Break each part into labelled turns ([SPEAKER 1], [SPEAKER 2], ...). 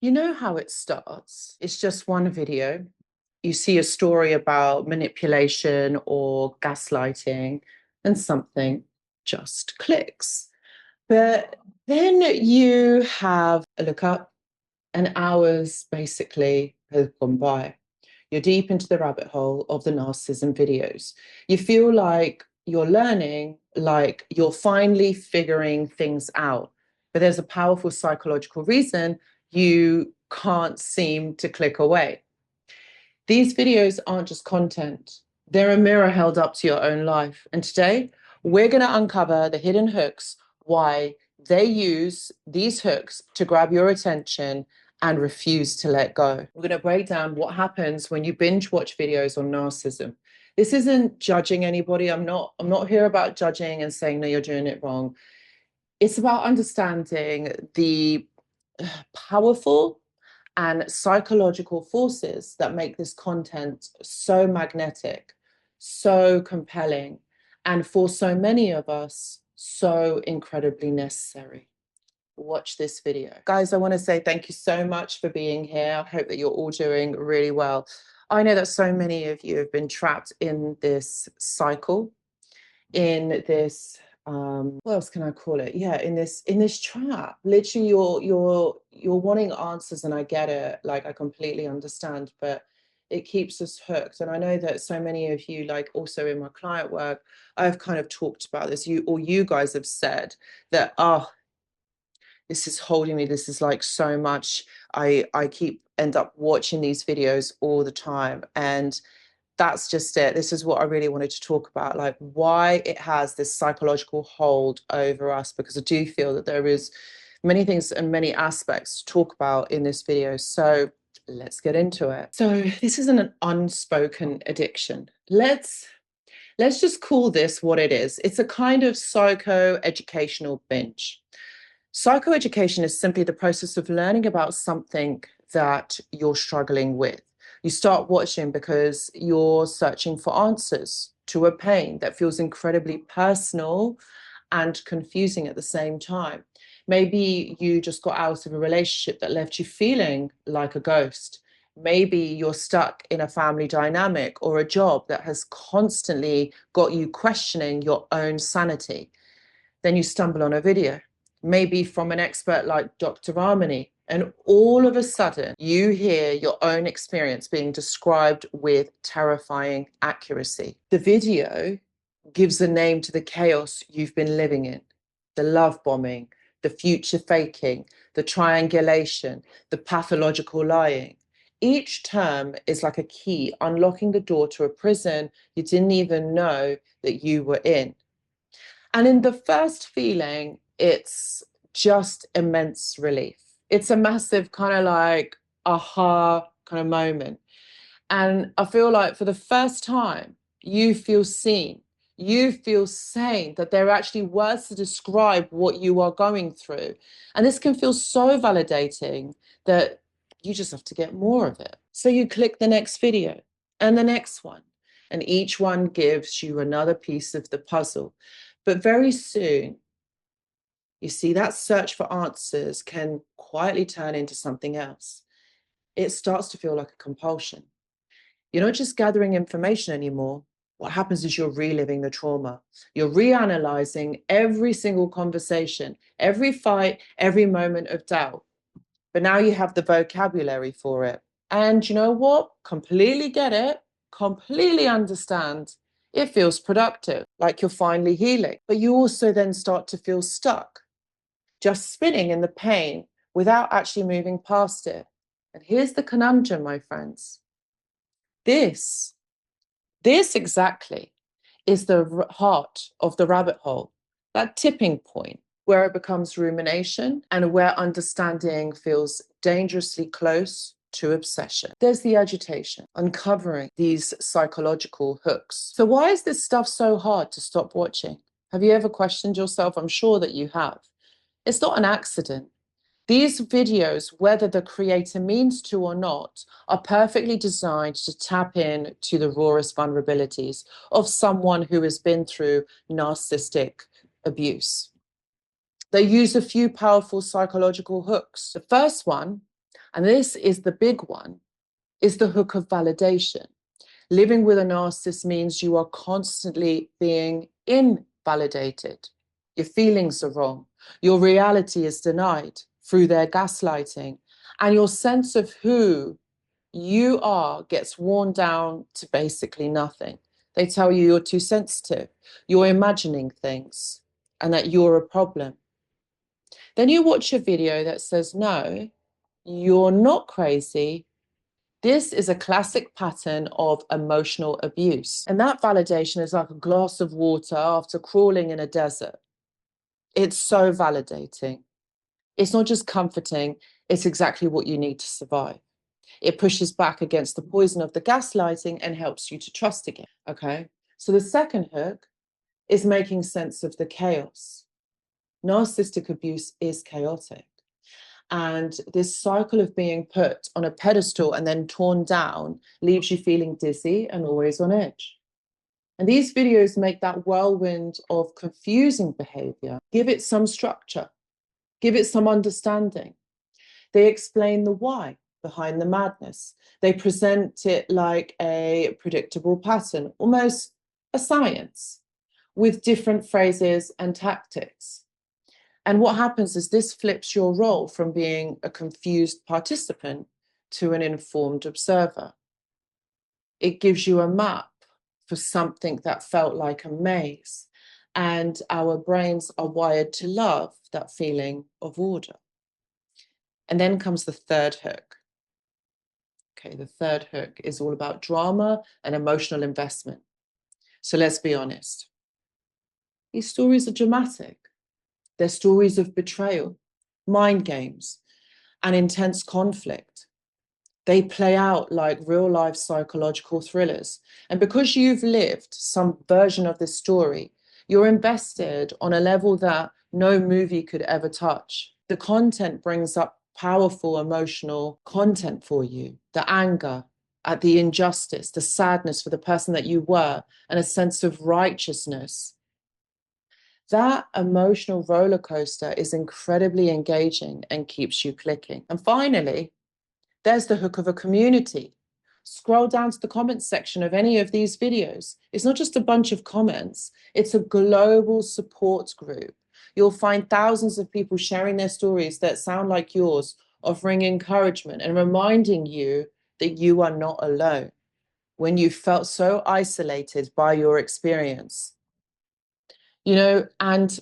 [SPEAKER 1] You know how it starts. It's just one video. You see a story about manipulation or gaslighting, and something just clicks. But then you have a look up, and hours basically have gone by. You're deep into the rabbit hole of the narcissism videos. You feel like you're learning, like you're finally figuring things out. But there's a powerful psychological reason you can't seem to click away. These videos aren't just content, they're a mirror held up to your own life. And today, we're going to uncover the hidden hooks, why they use these hooks to grab your attention and refuse to let go. We're going to break down what happens when you binge watch videos on narcissism. This isn't judging anybody. I'm not here about judging and saying, no, you're doing it wrong. It's about understanding the powerful and psychological forces that make this content so magnetic, so compelling, and for so many of us, so incredibly necessary. Watch this video. Guys, I want to say thank you so much for being here. I hope that you're all doing really well. I know that so many of you have been trapped in this cycle, in this what else can I call it? Yeah, in this trap. Literally, you're wanting answers, and I get it. Like, I completely understand, but it keeps us hooked. And I know that so many of you, like also in my client work, I've kind of talked about this. You guys have said that, oh, this is holding me. This is like so much. I end up watching these videos all the time, and that's just it. This is what I really wanted to talk about, like why it has this psychological hold over us, because I do feel that there is many things and many aspects to talk about in this video. So let's get into it. So this isn't an unspoken addiction. Let's just call this what it is. It's a kind of psycho-educational binge. Psychoeducation is simply the process of learning about something that you're struggling with. You start watching because you're searching for answers to a pain that feels incredibly personal and confusing at the same time. Maybe you just got out of a relationship that left you feeling like a ghost. Maybe you're stuck in a family dynamic or a job that has constantly got you questioning your own sanity. Then you stumble on a video, maybe from an expert like Dr. Ramani, and all of a sudden you hear your own experience being described with terrifying accuracy. The video gives a name to the chaos you've been living in: the love bombing, the future faking, the triangulation, the pathological lying. Each term is like a key unlocking the door to a prison you didn't even know that you were in. And in the first feeling, it's just immense relief. It's a massive kind of like aha kind of moment. And I feel like for the first time, you feel seen. You feel sane, that there are actually words to describe what you are going through. And this can feel so validating that you just have to get more of it. So you click the next video and the next one, and each one gives you another piece of the puzzle. But very soon, you see, that search for answers can quietly turn into something else. It starts to feel like a compulsion. You're not just gathering information anymore. What happens is you're reliving the trauma. You're reanalyzing every single conversation, every fight, every moment of doubt. But now you have the vocabulary for it. And you know what? Completely get it, completely understand. It feels productive, like you're finally healing. But you also then start to feel stuck, just spinning in the pain without actually moving past it. And here's the conundrum, my friends. This exactly is the heart of the rabbit hole, that tipping point where it becomes rumination and where understanding feels dangerously close to obsession. There's the agitation, uncovering these psychological hooks. So why is this stuff so hard to stop watching? Have you ever questioned yourself? I'm sure that you have. It's not an accident. These videos, whether the creator means to or not, are perfectly designed to tap in to the rawest vulnerabilities of someone who has been through narcissistic abuse. They use a few powerful psychological hooks. The first one, And this is the big one, is the hook of validation. Living with a narcissist means you are constantly being invalidated. Your feelings are wrong. Your reality is denied through their gaslighting. And your sense of who you are gets worn down to basically nothing. They tell you you're too sensitive, you're imagining things, and that you're a problem. Then you watch a video that says, no, you're not crazy. This is a classic pattern of emotional abuse. And that validation is like a glass of water after crawling in a desert. It's so validating. It's not just comforting, it's exactly what you need to survive. It pushes back against the poison of the gaslighting and helps you to trust again. Okay. So the second hook is making sense of the chaos. Narcissistic abuse is chaotic. And this cycle of being put on a pedestal and then torn down leaves you feeling dizzy and always on edge. And these videos make that whirlwind of confusing behavior, give it some structure, give it some understanding. They explain the why behind the madness. They present it like a predictable pattern, almost a science, with different phrases and tactics. And what happens is this flips your role from being a confused participant to an informed observer. It gives you a map for something that felt like a maze. And our brains are wired to love that feeling of order. And then comes the third hook. Okay, the third hook is all about drama and emotional investment. So let's be honest. These stories are dramatic. They're stories of betrayal, mind games, and intense conflict. They play out like real life psychological thrillers. And because you've lived some version of this story, you're invested on a level that no movie could ever touch. The content brings up powerful emotional content for you, the anger at the injustice, the sadness for the person that you were, and a sense of righteousness. That emotional roller coaster is incredibly engaging and keeps you clicking. And finally, there's the hook of a community. Scroll down to the comments section of any of these videos. It's not just a bunch of comments, it's a global support group. You'll find thousands of people sharing their stories that sound like yours, offering encouragement and reminding you that you are not alone when you felt so isolated by your experience. And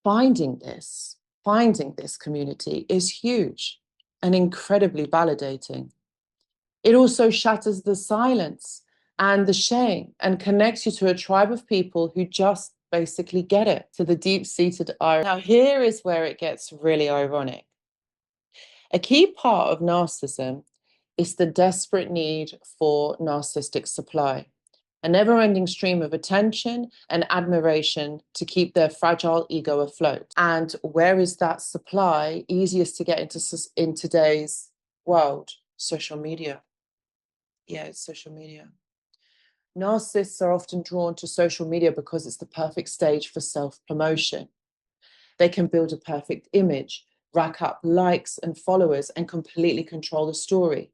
[SPEAKER 1] finding this community is huge and incredibly validating. It also shatters the silence and the shame and connects you to a tribe of people who just basically get it, to the deep-seated irony. Now, here is where it gets really ironic. A key part of narcissism is the desperate need for narcissistic supply, a never-ending stream of attention and admiration to keep their fragile ego afloat. And where is that supply easiest to get into in today's world? Social media. Yeah, it's social media. Narcissists are often drawn to social media because it's the perfect stage for self-promotion. They can build a perfect image, rack up likes and followers, and completely control the story.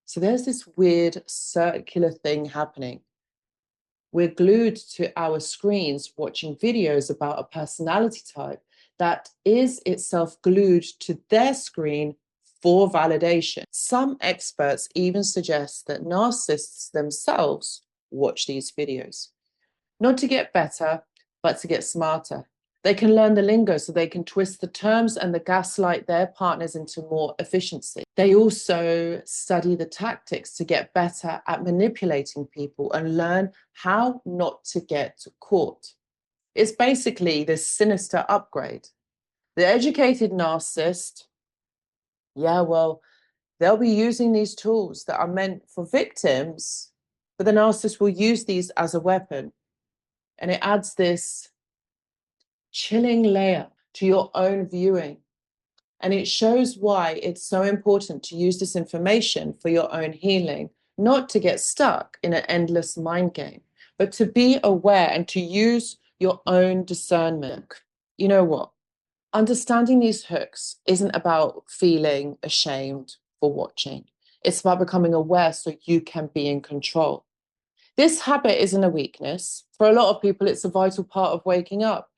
[SPEAKER 1] So there's this weird circular thing happening. We're glued to our screens watching videos about a personality type that is itself glued to their screen for validation. Some experts even suggest that narcissists themselves watch these videos, not to get better, but to get smarter. They can learn the lingo so they can twist the terms and the gaslight their partners into more efficiency. They also study the tactics to get better at manipulating people and learn how not to get caught. It's basically this sinister upgrade. The educated narcissist, they'll be using these tools that are meant for victims, but the narcissist will use these as a weapon. And it adds this chilling layer to your own viewing. And it shows why it's so important to use this information for your own healing, not to get stuck in an endless mind game, but to be aware and to use your own discernment. You know what? Understanding these hooks isn't about feeling ashamed for watching. It's about becoming aware so you can be in control. This habit isn't a weakness. For a lot of people, it's a vital part of waking up.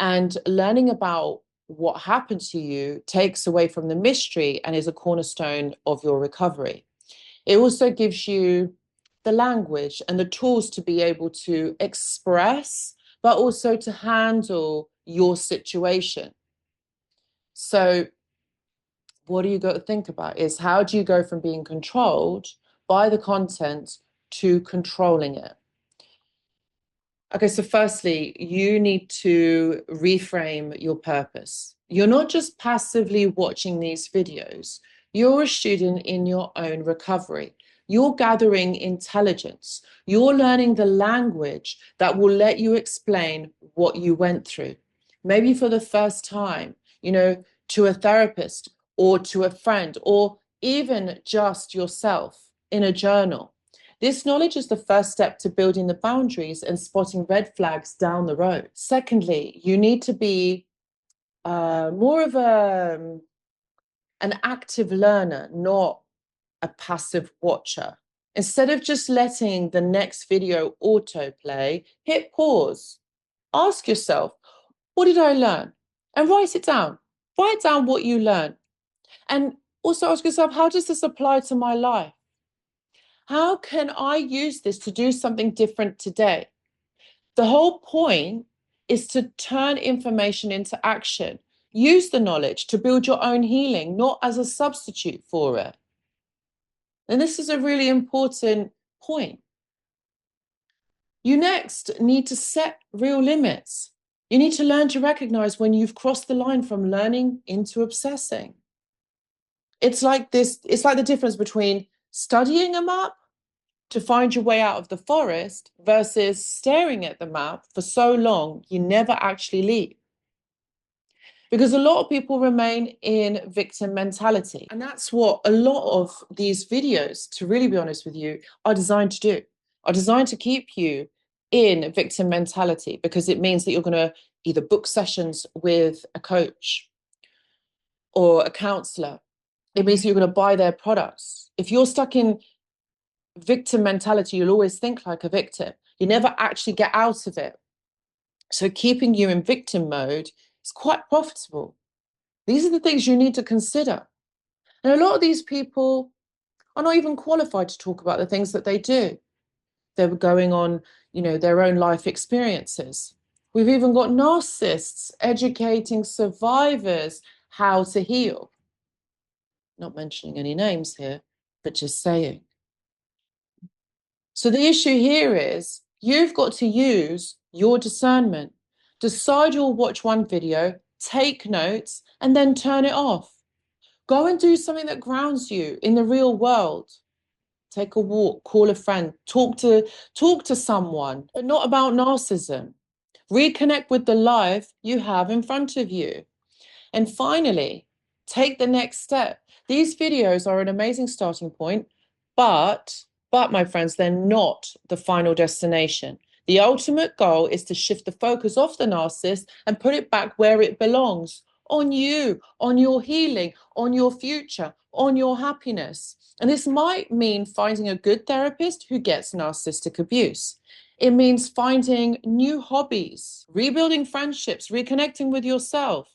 [SPEAKER 1] And learning about what happened to you takes away from the mystery and is a cornerstone of your recovery. It also gives you the language and the tools to be able to express, but also to handle your situation. So, what do you got to think about is how do you go from being controlled by the content to controlling it? Okay, so firstly, you need to reframe your purpose. You're not just passively watching these videos, you're a student in your own recovery. You're gathering intelligence. You're learning the language that will let you explain what you went through. Maybe for the first time, to a therapist or to a friend, or even just yourself in a journal. This knowledge is the first step to building the boundaries and spotting red flags down the road. Secondly, you need to be more of an active learner, not a passive watcher. Instead of just letting the next video autoplay, hit pause. Ask yourself, what did I learn? And write it down. Write down what you learned. And also ask yourself, how does this apply to my life? How can I use this to do something different today? The whole point is to turn information into action. Use the knowledge to build your own healing, not as a substitute for it. And this is a really important point. You next need to set real limits. You need to learn to recognize when you've crossed the line from learning into obsessing. It's like the difference between studying a map to find your way out of the forest versus staring at the map for so long you never actually leave. Because a lot of people remain in victim mentality. And that's what a lot of these videos, to really be honest with you, are designed to do, are designed to keep you in victim mentality, because it means that you're going to either book sessions with a coach or a counselor. It means that you're going to buy their products. If you're stuck in victim mentality, you'll always think like a victim. You never actually get out of it. So keeping you in victim mode is quite profitable. These are the things you need to consider. And a lot of these people are not even qualified to talk about the things that they do. They're going on, their own life experiences. We've even got narcissists educating survivors how to heal. Not mentioning any names here, but just saying. So the issue here is you've got to use your discernment. Decide you'll watch one video, take notes, and then turn it off. Go and do something that grounds you in the real world. Take a walk, call a friend, talk to someone, but not about narcissism. Reconnect with the life you have in front of you. And finally, take the next step. These videos are an amazing starting point, but my friends, they're not the final destination. The ultimate goal is to shift the focus off the narcissist and put it back where it belongs, on you, on your healing, on your future, on your happiness. And this might mean finding a good therapist who gets narcissistic abuse. It means finding new hobbies, rebuilding friendships, reconnecting with yourself,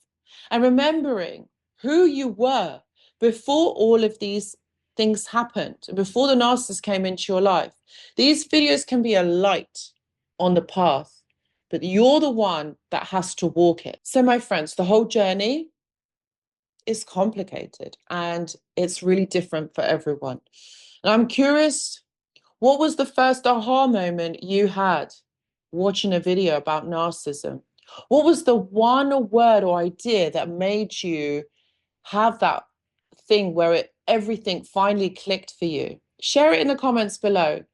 [SPEAKER 1] and remembering who you were before all of these things happened, before the narcissist came into your life. These videos can be a light on the path, but you're the one that has to walk it. So, my friends, the whole journey is complicated and it's really different for everyone. And I'm curious, what was the first aha moment you had watching a video about narcissism? What was the one word or idea that made you have that thing where everything finally clicked for you? Share it in the comments below.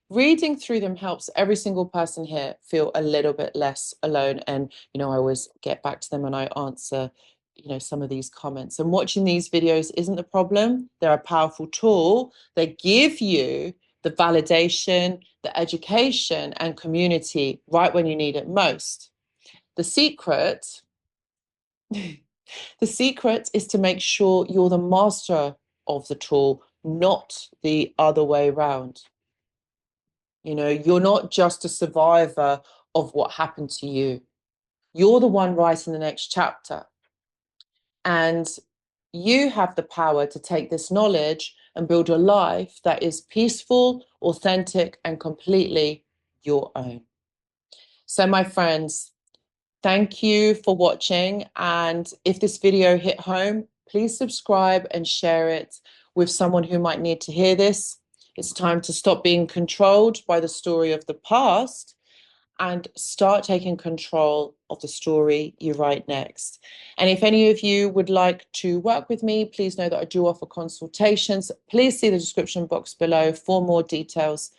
[SPEAKER 1] Reading through them helps every single person here feel a little bit less alone. And, I always get back to them and I answer, some of these comments. And watching these videos isn't the problem. They're a powerful tool. They give you the validation, the education, and community right when you need it most. The secret The secret is to make sure you're the master of the tool, not the other way around. You know, you're not just a survivor of what happened to you. You're the one writing the next chapter. And you have the power to take this knowledge and build a life that is peaceful, authentic, and completely your own. So, my friends, thank you for watching. And if this video hit home, please subscribe and share it with someone who might need to hear this. It's time to stop being controlled by the story of the past and start taking control of the story you write next. And if any of you would like to work with me, please know that I do offer consultations. Please see the description box below for more details.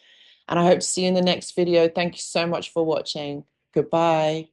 [SPEAKER 1] And I hope to see you in the next video. Thank you so much for watching. Goodbye.